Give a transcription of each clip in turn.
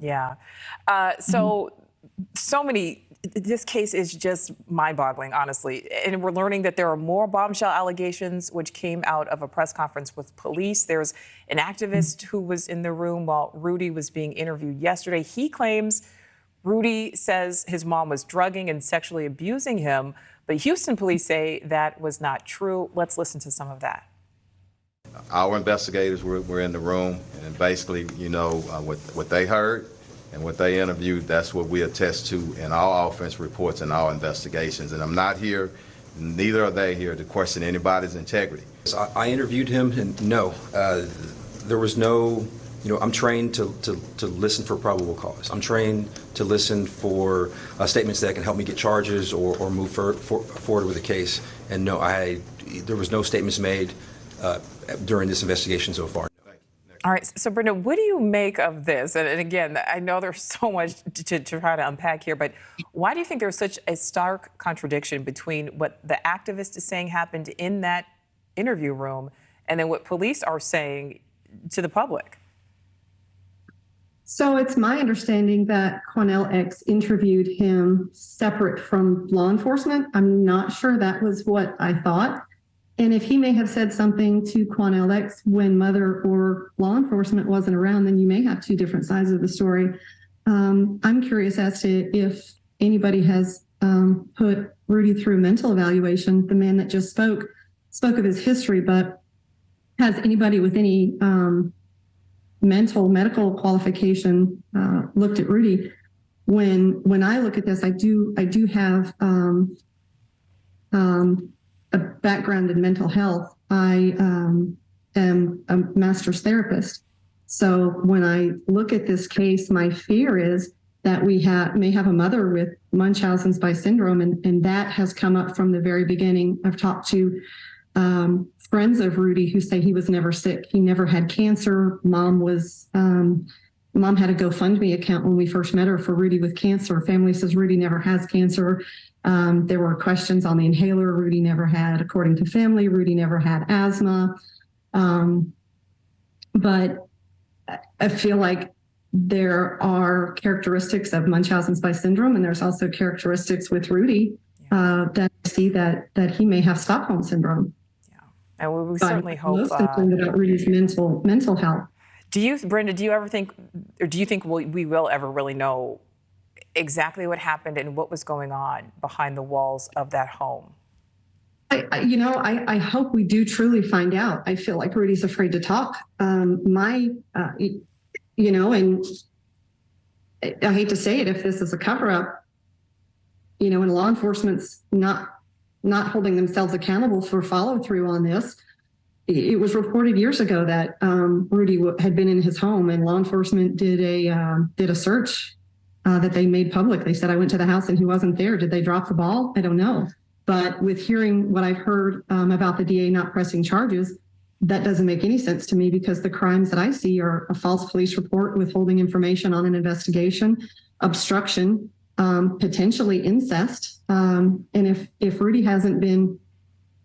Yeah. So many. This case is just mind-boggling, honestly. And we're learning that there are more bombshell allegations which came out of a press conference with police. There's an activist who was in the room while Rudy was being interviewed yesterday. He claims Rudy says his mom was drugging and sexually abusing him, but Houston police say that was not true. Let's listen to some of that. Our investigators were in the room, and basically, what they heard and what they interviewed, that's what we attest to in our offense reports and our investigations. And I'm not here, neither are they here, to question anybody's integrity. I interviewed him, and no, there was no, I'm trained to listen for probable cause. I'm trained to listen for statements that can help me get charges or move forward with a case. And no, there was no statements made during this investigation so far. All right, so Brenda, what do you make of this? And again, I know there's so much to try to unpack here, but why do you think there's such a stark contradiction between what the activist is saying happened in that interview room and then what police are saying to the public? So it's my understanding that Quanell X interviewed him separate from law enforcement. I'm not sure that was what I thought. And if he may have said something to Quanell X when mother or law enforcement wasn't around, then you may have two different sides of the story. I'm curious as to if anybody has put Rudy through mental evaluation. The man that just spoke of his history, but has anybody with any medical qualification looked at Rudy? When I look at this, I do have a background in mental health. I am a master's therapist. So when I look at this case, my fear is that we may have a mother with Munchausen-by syndrome, and that has come up from the very beginning. I've talked to friends of Rudy who say he was never sick. He never had cancer. Mom had a GoFundMe account when we first met her for Rudy with cancer. Family says Rudy never has cancer. There were questions on the inhaler Rudy never had. According to family, Rudy never had asthma. But I feel like there are characteristics of Munchausen-by syndrome, and there's also characteristics with Rudy that I see that he may have Stockholm syndrome. Yeah, and we certainly hope. Most concerned about Rudy's mental health. Brenda, do you think we will ever really know exactly what happened and what was going on behind the walls of that home? I hope we do truly find out. I feel like Rudy's afraid to talk. And I hate to say it, if this is a cover-up, and law enforcement's not holding themselves accountable for follow-through on this. It was reported years ago that Rudy had been in his home, and law enforcement did a search that they made public. They said, I went to the house and he wasn't there. Did they drop the ball? I don't know. But with hearing what I've heard about the DA not pressing charges, that doesn't make any sense to me, because the crimes that I see are a false police report, withholding information on an investigation, obstruction, potentially incest. And if Rudy hasn't been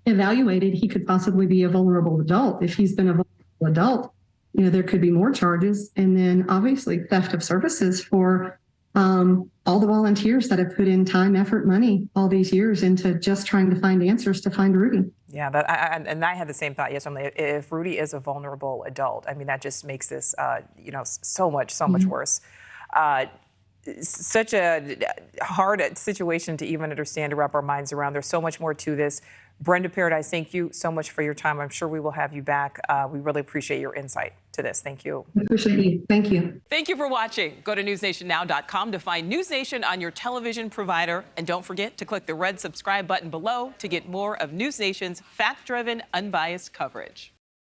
evaluated, he could possibly be a vulnerable adult. If he's been a vulnerable adult, there could be more charges. And then obviously theft of services for all the volunteers that have put in time, effort, money all these years into just trying to find answers to find Rudy. Yeah, I had the same thought yesterday. If Rudy is a vulnerable adult, I mean, that just makes this, so much worse. Such a hard situation to even understand, to wrap our minds around. There's so much more to this. Brenda Paradise, thank you so much for your time. I'm sure we will have you back. We really appreciate your insight to this. Thank you. I appreciate you. Thank you. Thank you for watching. Go to newsnationnow.com to find News Nation on your television provider. And don't forget to click the red subscribe button below to get more of News Nation's fact-driven, unbiased coverage.